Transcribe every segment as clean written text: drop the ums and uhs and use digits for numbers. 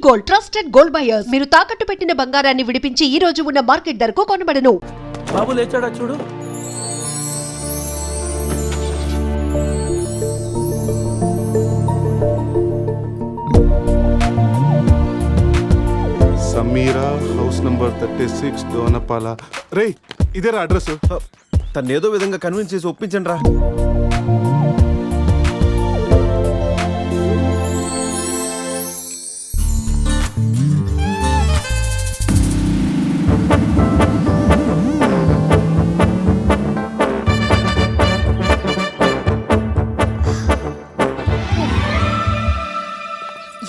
Gold, trusted gold buyers. మీరు తాకట్టు పెట్టిన బంగారాన్ని విడిపించి ఈ రోజు ఉన్న మార్కెట్ ధరకు కొనబడను. బాబు లేచాడా చూడు. Sameera house number 36 Dona Paula. రే ఇదేరా అడ్రస్. తను ఏదో విధంగా కన్విన్స్ చేసి ఒప్పించండి రా.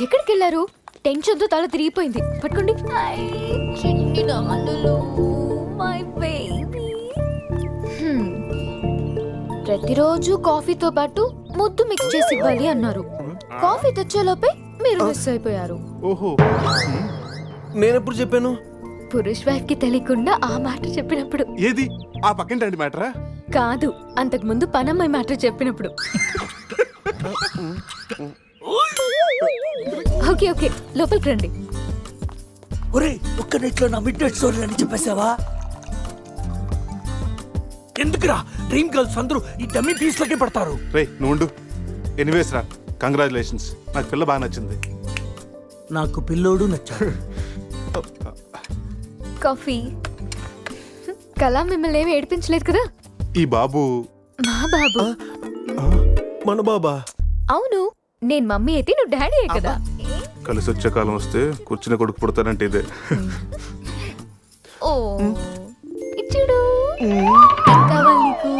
ఎక్కడికి వెళ్ళారు? టెన్షన్తో తల తిరిగిపోయింది. పట్టుకోండి. ప్రతిరోజు కాఫీతో పాటు ముద్దు మిక్స్ చేసి ఇవ్వాలి అన్నారు. కాఫీ తెచ్చేలోపే మీరు మిస్ అయిపోయారు. ఓహో, నేనెప్పుడు చెప్పాను? పురుష్ వైఫ్ కి తెలియకుండా ఆ మాట చెప్పినప్పుడు. ఏది ఆ పక్కింటి మ్యాటరా? కాదు, అంతకు ముందు పనమ్మాయి మాట చెప్పినప్పుడు. ఓకే ఓకే, లోపలికి రండి. ఒరే, ఒక్క నెట్లో నా మిడ్ నైట్ స్టోరీ అని చెప్పేసావా? ఎందుకురా డ్రీమ్ గర్ల్స్ అందరూ ఈ డమ్మీ పీస్లకే పడతారు? రే నువ్వు ఎనీవేస్ రా, కంగ్రాచులేషన్స్. నాకు పిల్ల బాగా నచ్చింది. నాకు పిల్లోడు నచ్చాడు. కాఫీ. కళా మిమ్మల్ని ఏమి ఏడిపించలేదు కదా? ఈ బాబు మా బాబు. మన బాబా? అవును, నేను మమ్మీ అయితే నువ్వు డాడీ కదా. కలిసి వచ్చే కాలం వస్తే కూర్చుని కొడుకు పుడతానంటే ఇదే. ఓ ఇచ్చుడు. కావాలి నీకు.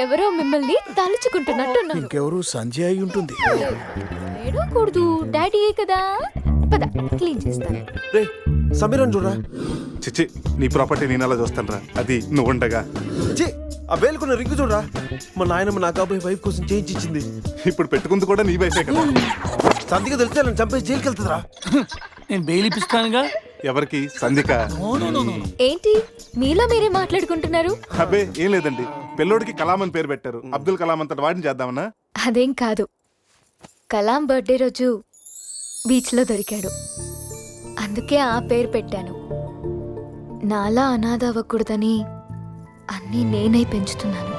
ఎవరో మిమ్మల్ని తలుచుకుంటున్నట్టున్నారు. ఇంకెవరు సంజయ్ అయి ఉంటుంది. ఏడవకూడదు, డాడీ కదా. పద, క్లీన్ చేస్తాను. రే సమీరన్ చూడరా. చిచ్చి, నీ ప్రాపర్టీ నేను అలా చూస్తాను రా. అది నువ్వు ఉండగా. ఛీ, ఆ వేలుకున్న రింగు చూడరా. మా నాయనమ్మ నా కాబోయే వైఫ్ కోసం చేయించి ఇచ్చింది. ఇప్పుడు పెట్టుకుంది కూడా నీ వైఫే కదా. సంధిగా తెలిస్తే నన్ను చంపేసి జైలుకి వెళ్తుందిరా. నేను బెయిల్ ఇప్పిస్తానుగా. ఎవరికి? సంధిక. ఏంటి మీలో మీరే మాట్లాడుకుంటున్నారు? అబ్బే ఏం లేదండి, పిల్లోడికి కలాం అని పేరు పెట్టారు. అబ్దుల్ కలాం అంతటి వాడిని చేద్దామన్నా. అదేం కాదు, కలాం బర్త్డే రోజు బీచ్లో దొరికాడు, అందుకే ఆ పేరు పెట్టాను. నాలా అనాథ అవ్వకూడదని అన్నీ నేనై పెంచుతున్నాను.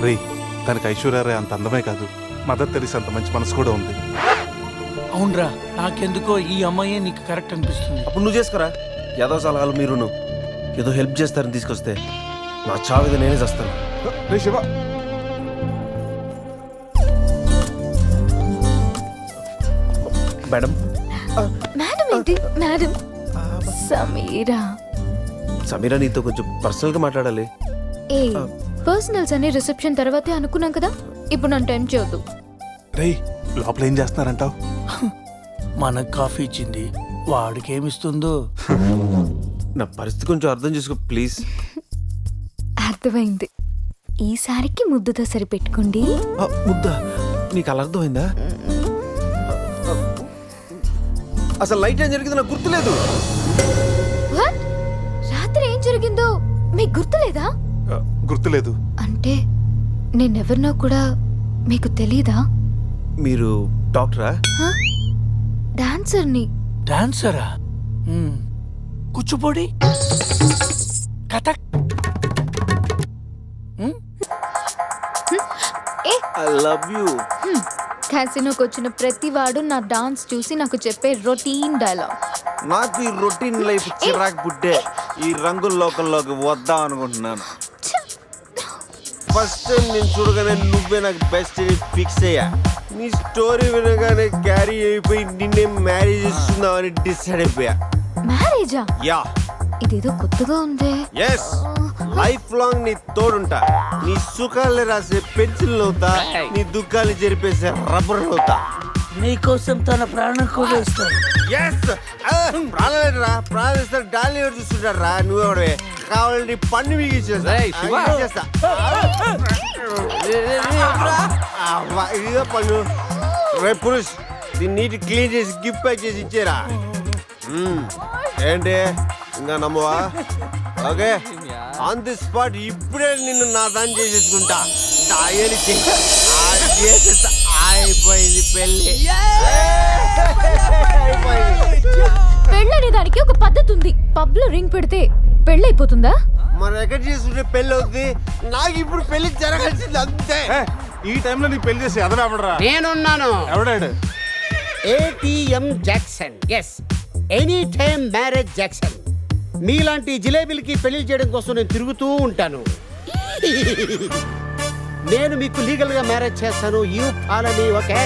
రే, తనకి ఐశ్వర్యరాయ్ అంత అందమే కాదు, మదర్ తెరీసా అంత మంచి మనసు కూడా ఉంది. అవునరా, నాకెందుకో ఈ అమ్మాయే నీకు కరెక్ట్ అనిపిస్తుంది. అప్పుడు నువ్వు చేసుకోరా. ఏదో సలహాలు మీరును ఏదో హెల్ప్ చేస్తారని తీసుకొస్తే నా చావిద నేనే చేస్తాను. రే శివ, మేడం. మేడం ఏంటి మేడం? సమీరా. సమీరా నీతో కొంచెం పర్సనల్ గా మాట్లాడాలి. ఏ పర్సనల్స్ అనే రిసెప్షన్ తర్వాతే అనుకున్నాం కదా, ఇప్పుడు నన్ను టైం చేయొద్దు. రే లోపల ఏం చేస్తున్నారంటావు? మనకు కాఫీ ఇచ్చింది, వాడికి ఏమిస్తుందో. నా పరిస్థితి కొంచెం అర్థం చేసుకో ప్లీజ్. అర్థమైంది, ఈసారికి ముద్దుతో సరిపెట్టుకోండి. ముద్దా? నీకు అలా అర్థమైందా? అసలు లైట్ ఏం జరిగింది నాకు గుర్తులేదు. వాట్? రాత్రి ఏం జరిగిందో మీకు గుర్తులేదా? గుర్తులేదు. అంటే నేనెవరినో కూడా మీకు తెలీదా? మీరు డాక్టరా? డాన్సర్ని. డాన్సరా? Kuchipudi, Kathak. I love you. క్యాసినోకి వచ్చిన ప్రతి వాడు నా డాన్స్ చూసి నాకు చెప్పే రొటీన్ డైలాగ్. నాకు ఈ రొటీన్ లైఫ్ చిరాకు పుట్టే ఈ రంగుల లోకంలోకి వద్దాం అనుకుంటున్నాను. ఫస్ట్ టైం నేను చూడగానే నువ్వే నాకు బెస్ట్ ఫిక్స్ అయ్యా. నీ స్టోరీ వినగానే క్యారీ అయిపోయి నిన్నే మ్యారేజ్ చేస్తున్నామని డిసైడ్ అయిపోయా. మ్యారేజా? యా. ఇదేదో కొత్తగా ఉందే. ఎస్, లైఫ్ లాంగ్ నీ తోడుంటా. నీ సుఖాలు రాసే పెన్సిల్ అవుతా, నీ దుఃఖాలు జరిపేసే రబ్బర్ అవుతా. నీకోసం తన ప్రాణం కూడా ఇస్తాడు. ఎస్, ప్రాణాలేరా, ప్రాణాలు ఇస్తారు. డాలీ చూస్తుంటాడు రా. నువ్వెవడే కావాలంటే పన్ను మిగిచేస్తా. ఇదిగో పన్ను. రేపు పురుష్ దీన్ని నీట్ క్లీన్ చేసి గిఫ్ట్ ప్యాక్ చేసి ఇచ్చేరా. ఏంటి ఇంకా నమ్మవా? ఓకే ఆన్ ది స్పాట్ ఇప్పుడే నిన్ను నా దాన్ని చేసేసుకుంటా. తాయని చేసేస్తా. అయిపోయింది పెళ్ళి. పెళ్ళనే దానికి ఒక పద్ధతి ఉంది. పబ్ లో రింగ్ పెడితే పెళ్ళైపోతుందా? మరి ఎక్కడ చేసుకుంటే పెళ్ళి అవుతుంది. నాకు ఇప్పుడు పెళ్లి జరగాల్సింది అంతే. ఈ టైంలో నీకు పెళ్లి చేసి ఎదవడరా? నేనున్నాను. ఎవడాడు? ATM Jackson. Yes, any time marriage Jackson. మీలాంటి జిలేబీలకి పెళ్లి చేయడం కోసం నేను తిరుగుతూ ఉంటాను. నేను మీకు లీగల్ గా మ్యారేజ్ చేస్తాను. You follow me, okay?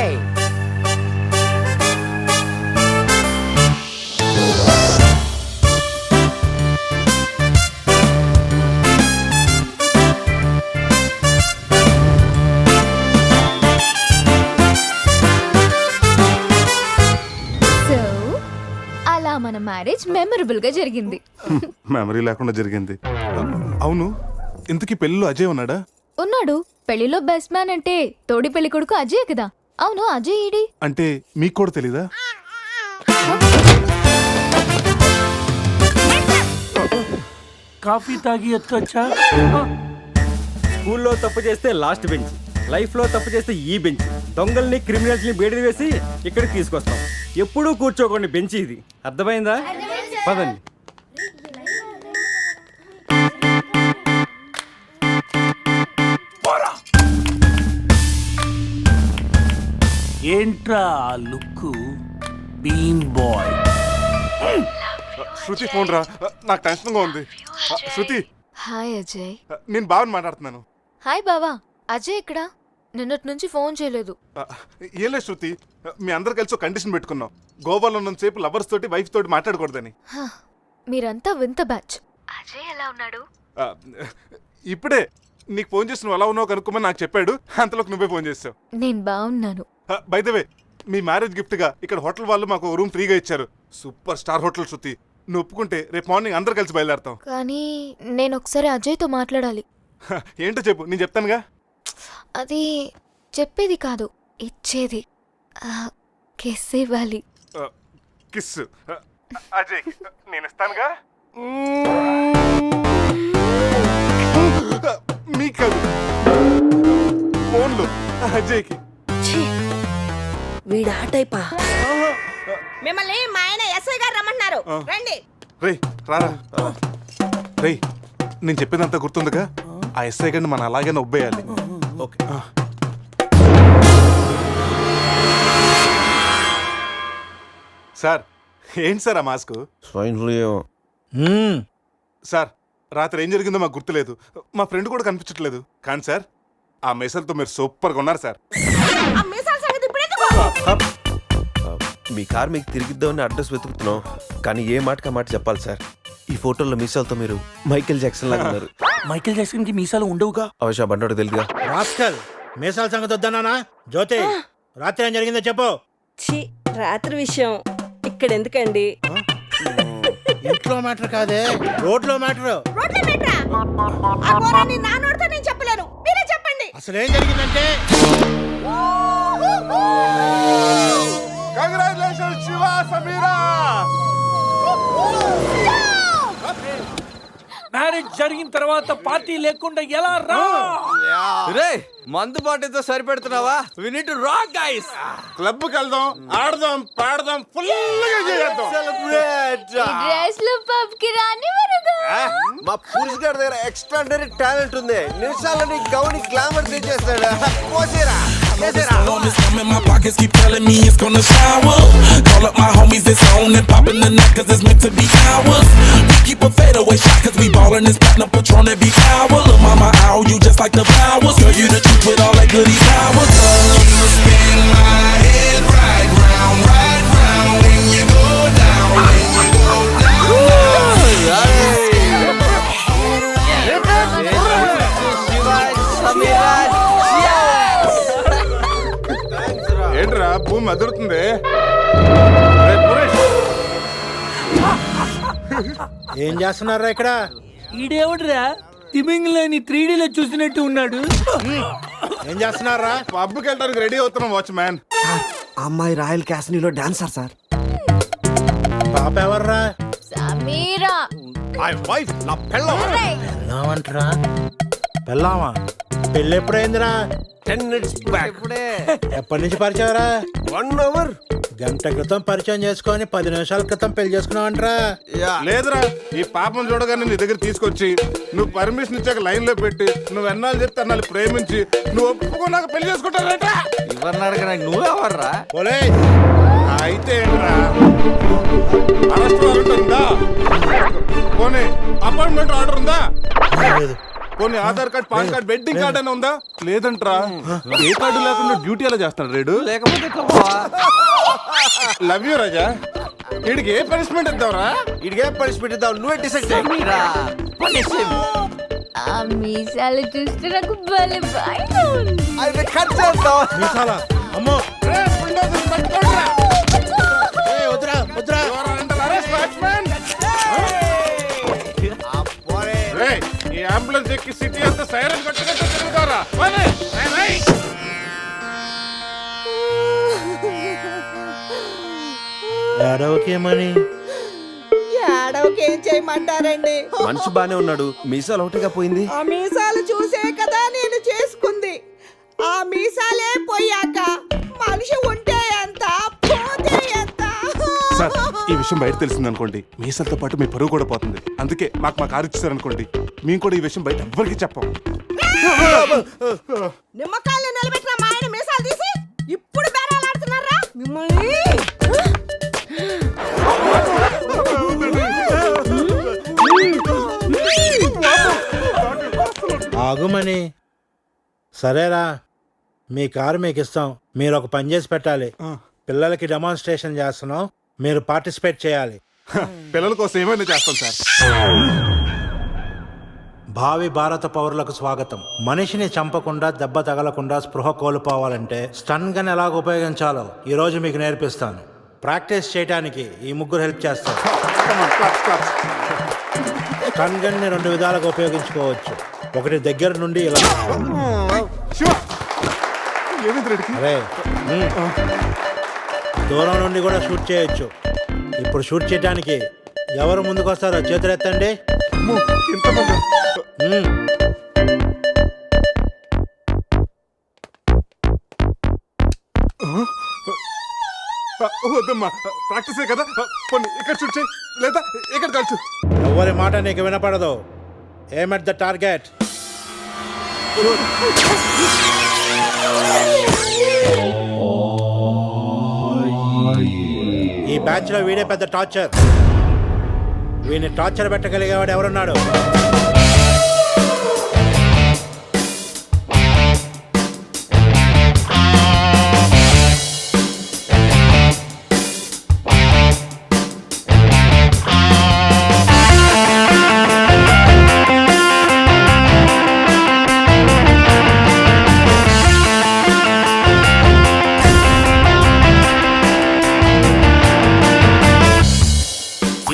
So అలా మన మ్యారేజ్ మెమరబుల్ గా జరిగింది. మెమరీ లేకుండా జరిగింది. అవును, ఇంతకీ పెళ్ళిలో అజయ్ ఉన్నాడా? ఉన్నాడు. పెళ్లిలో బెస్ట్ మ్యాన్ అంటే తోడి పెళ్లి కొడుకు అజయ్ కదా. అవును, అజయ్ ఈడి. అంటే మీకు కూడా తెలీదా? కాఫీ తాగి ఎత్తొచ్చా? స్కూల్లో తప్పు చేస్తే లాస్ట్ బెంచ్, లైఫ్లో తప్పు చేస్తే ఈ బెంచ్. దొంగల్ని క్రిమినల్స్ని బేడి వేసి ఇక్కడికి తీసుకొస్తాం. ఎప్పుడూ కూర్చోకండి బెంచ్ ఇది. అర్థమైందా? పదండి. ఏంట్రా ఆ లుక్? బీన్ బాయ్. శృతి ఫోన్ రా, నాకు టెన్షన్గా ఉంది. శృతి, హాయ్ అజయ్. నేను బావని మాట్లాడుతున్నాను. హాయ్ బావా. అజయ్ ఇక్కడ నిన్నటి నుంచి ఫోన్ చేయలేదు. ఏం లేదు శృతి, మీ అందరు కలిసి ఒక కండిషన్ పెట్టుకున్నాం. గోవాలో ఉన్నంతసేపు లవర్స్ తోటి వైఫ్ తోటి మాట్లాడకూడదని. హ, మీరంతా వింత బ్యాచ్. అజయ్ ఎలా ఉన్నాడు? ఇప్పుడే నీకు ఫోన్ చేసి నువ్వు ఎలా ఉన్నావు కనుక్కోమని నాకు చెప్పాడు. అంతలోకి నువ్వే ఫోన్ చేసావు. నేను బాగున్నాను. By the way, me marriage gift గా ఇక్కడ హోటల్ వాళ్ళు మాకు రూమ్ ఫ్రీగా ఇచ్చారు. సూపర్ స్టార్ హోటల్ శృతి. నువ్వు ఒప్పుకుంటే రేపు మార్నింగ్ అందరు కలిసి బయలుదేరతాం. కానీ నేను ఒకసారి అజయ్తో మాట్లాడాలి. ఏంటో చెప్పు, నేను చెప్తానుగా. అది చెప్పేది కాదు, ఇచ్చేది. కిస్ ఇవ్వాలి. కిస్ అజయ్ నేను ఇస్తానుగా. మీకు కాదు, ఫోన్లో అజయ్కి. వీడా టైపా? మిమ్మల్ని మా ఆయన ఎస్ఐ గారు రమ్మంటున్నారు. రండి. రేయ్ రారా. రేయ్, నేను చెప్పేదంతా గుర్తుందిగా? ఆ ఎస్ఐ గారిని మనం అలాగే ఒబ్బేయాలి. ఓకే. సార్, ఏంటి సార్ ఆ మాస్క్? Swine flu. సార్, రాత్రి ఏం జరిగిందో మాకు గుర్తులేదు. మా ఫ్రెండ్ కూడా కనిపించట్లేదు. కానీ సార్, ఆ మెసల్తో మీరు సూపర్గా ఉన్నారు సార్. ఆ మీసాల సంగతి ఇప్పుడు ఎందుకు? మీ కార్ మీకు తిరిగిద్దామని అడ్రస్ వెతుకుతున్నాం, కానీ ఏ మాటకి ఆ మాట చెప్పాలి సార్. ఈ ఫోటోలో మీసాలతో మీరు మైకేల్ జాక్సన్ లాగా ఉన్నారు. మైకేల్ జాక్సన్ కి మీసాలు ఉండవుగా? అవశ్య బండోడు తెలుగుగా. రాస్కల్, మీసాల సంగతి వద్దన్నానా? జ్యోతి, రాత్రి ఏం జరిగిందో చెప్పు. ఛీ, రాత్రి విషయం ఇక్కడ ఎందుకండి? ఇంట్లో మ్యాటర్ కాదే, రోడ్లో మ్యాటర్. రోడ్ల మీటరా? ఆ పోరాన్ని నా నోటితో నేను చెప్పలేను. మీరే చెప్పండి. అసలు ఏం జరిగిందంటే, కంగ్రాచులేషన్స్ శివ, సమీరా. మ్యారేజ్ జరిగిన తర్వాత పార్టీ లేకుండా ఎలా రా? రే, మందు బాటితో సరిపెడుతున్నావా? We need to rock guys. Club కి వెళ్దాం, ఆడదాం, పాడదాం, ఫుల్గా చేద్దాం. డ్రెస్ లో పబ్ కి రాని వరగా. మా పురుష్ గారి దగ్గర ఎక్స్ట్రాడనరీ టాలెంట్ ఉంది. నిమిషాలని Gouni glamour తెచ్చేస్తాడు. పోసేరా, చేసేరా. In my pockets keep telling me it's gonna shower. Call up my homies, it's on and popping the night cause it's meant to be ours. We keep a fadeaway shot cause we ballin' this platinum Patron every hour. Look mama, ow, you just like the flowers. Girl, you the truth with all that goody powers. You spin my head right round when you go down, when you go down. ఏంట్రా భూమి అదురుతుంది? ఏం చేస్తున్నారా ఇక్కడ? ఈడేవుడ్రా తిమింగ్లేని 3Dలో చూసినట్టు ఉన్నాడు. ఏం చేస్తున్నారా? పబ్కి వెళ్ళడానికి రెడీ అవుతున్నాం వాచ్ మ్యాన్. అమ్మాయి రాయల్ క్యాసినీలో డాన్సర్ సార్. పాప ఎవర్రా? సమీరా. మై వైఫ్, నా పెళ్ళం. పెళ్ళామంటరా? పెళ్ళామా? పెళ్ళి ఎప్పుడైందిరా? 10 minutes back. ఎప్పటి నుంచి పరిచయం రా? 1 hour. గంట క్రితం పరిచయం చేసుకొని 10 నిమిషాల క్రితం పెళ్లి చేసుకున్నావంటరా? లేదురా, ఈ పాపం చూడగానే నీ దగ్గర తీసుకొచ్చి నువ్వు పర్మిషన్ ఇచ్చాక లైన్ లో పెట్టి నువ్వు ఎన్నాళ్ళు చెప్తే అన్నాళ్ళు ప్రేమించి నువ్వు ఒప్పుకున్నాక పెళ్లి చేసుకుంటారట. ఎవరిని అడగనా? నువ్వెవర్రా? పోలే అయితే ఏంట్రా, అరెస్ట్ వారెంట్ ఉందా? పోనీ అపాయింట్మెంట్ ఆర్డర్ ఉందా? పోనీ Aadhaar card, pan card, wedding card అయినా ఉందా? లేదంట్రా. ఏ కార్డు లేకుండా డ్యూటీ ఎలా చేస్తాడు రేడు? లేకపోతే లవ్ యూ రాజా. వీడికి ఏ పనిష్మెంట్ ఇద్దాంరా? ఇడిగే పనిష్మెంట్ ఇద్దాం, నువ్వే డిసైడ్ చేయరా. ఆ మీసాలు చూస్తే నాకు భలే భయం ఉంది. అయితే కట్ చేద్దాం. మీసాలా? అమ్మో రే, bulldozer పట్టుకోండిరా. వద్దురా వద్దురా. You are under arrest, watchman. రేయ్, ఈ అంబులెన్స్ ఎక్కి సిటీ అంతా సైరన్ కొట్టుకుంటూ తిరుగుతారా? పోనీ, రేయ్, రేయ్. ఏడవకేమని? ఏడవకి ఏం చేయమంటారండి? మనిషి బానే ఉన్నాడు, మీసాలు ఒకటిగా పోయింది. ఆ మీసాలు చూసే కదా నేను చేసుకుంది. ఆ మీసాలే పోయాక మనిషి ఉంటే ఎంత, పోతే ఎంత? సార్, ఈ విషయం బయట తెలిసిందనుకోండి, మీసలతో పాటు మీ పరువు కూడా పోతుంది. అందుకే మాకు మా కారు ఇచ్చారనుకోండి, మేము కూడా ఈ విషయం బయట ఎవ్వరికి చెప్పాం. నిమ్మకాయలు నిలబెట్టిన మా ఆయన మీసాలు తీసి ఇప్పుడు బేరాలాడుతున్నారా మిమ్మల్ని? ఆగుమని. సరేరా, మీ కారు మీకు ఇస్తాం. మీరు ఒక పని చేసి పెట్టాలి. పిల్లలకి డెమాన్స్ట్రేషన్ చేస్తున్నాం, మీరు పార్టిసిపేట్ చేయాలి. పిల్లల కోసం ఏమైనా చేస్తాం సార్. భావి భారత పౌరులకు స్వాగతం. మనిషిని చంపకుండా, దెబ్బ తగలకుండా స్పృహ కోల్పోవాలంటే స్టన్ గన్ ఎలాగ ఉపయోగించాలో ఈ రోజు మీకు నేర్పిస్తాను. ప్రాక్టీస్ చేయడానికి ఈ ముగ్గురు హెల్ప్ చేస్తారు. స్టన్ గన్ ని 2 విధాలుగా ఉపయోగించుకోవచ్చు. ఒకటి దగ్గర నుండి ఇలా, అరే దూరం నుండి కూడా షూట్ చేయొచ్చు. ఇప్పుడు షూట్ చేయడానికి ఎవరు ముందుకు వస్తారో చేతులు ఎత్తండి. వద్దమ్మా, ప్రాక్టీసే కదా. పోనీ ఇక్కడ షూట్ చేయి, లేదా ఇక్కడ కాల్చు. ఎవరి మాట నీకు వినపడదు. ఏమ్ ఎట్ ద టార్గెట్. ఈ బ్యాచ్ లో వీడే పెద్ద టార్చర్. వీడిని టార్చర్ పెట్టగలిగేవాడు ఎవరున్నాడు?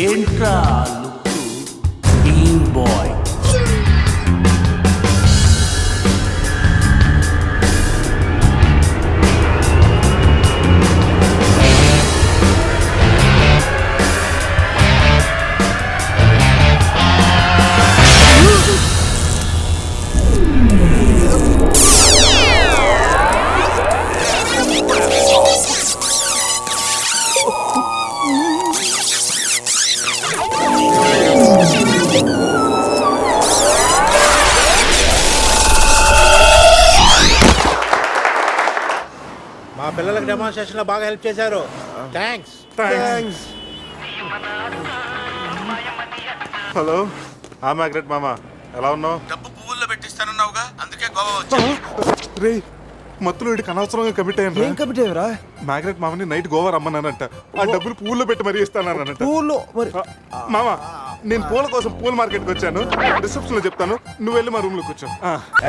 ఏంట్రా లుక్, టీమ్ బాయ్. మా పిల్లలకు డెమాన్స్ట్రేషన్ లో బాగా హెల్ప్ చేశారు. థ్యాంక్స్. హలో, మ్యాగ్రెట్ మామ, ఎలా ఉన్నావు? డబ్బు పువ్వుల్లో పెట్టిస్తానన్నావుగా, అందుకే గోవా వచ్చా. రే, మత్తులో వీడికి అనవసరంగా కమిట్ అయ్యాను. ఏం కమిట్ అయ్యారా? మ్యాగ్రెట్ మామని నైట్ గోవా రమ్మన్నానంట. ఆ డబ్బులు పువ్వుల్లో పెట్టి మరీ ఇస్తానంట. పువ్వుల్లో మరి మామ, నేను పూల కోసం పూల మార్కెట్కి వచ్చాను. రిసెప్షన్ లో చెప్తాను, నువ్వు వెళ్ళి మా రూమ్ లో కూర్చో.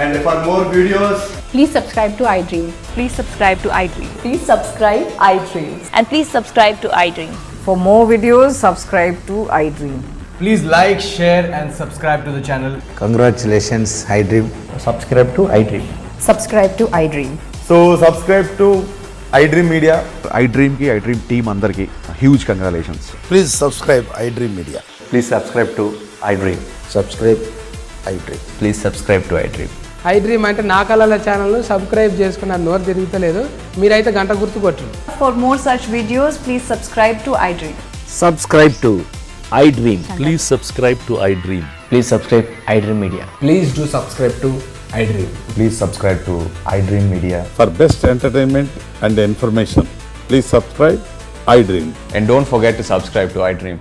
And for more videos, Please subscribe to iDream. Please subscribe to iDream. Please subscribe iDream. And please subscribe to iDream. For more videos, subscribe to iDream. please like, share and subscribe to the channel. Congratulations, iDream. Subscribe to iDream. Subscribe to iDream. So subscribe to iDream Media. iDream ki iDream team andarki huge congratulations. Please subscribe iDream Media. Please subscribe to iDream. Subscribe iDream. Please subscribe to iDream. iDream అంటే నా కళల channel subscribe చేసుకున్న నోరు తిరుగుతలేదు. మీరైతే గంట గుర్తు కొట్టండి. For more such videos, please subscribe to iDream. Subscribe to iDream. Please subscribe to iDream. Please subscribe iDream Media. Please do subscribe to iDream. Please subscribe to iDream Media. For best entertainment and information, please subscribe iDream. And don't forget to subscribe to iDream.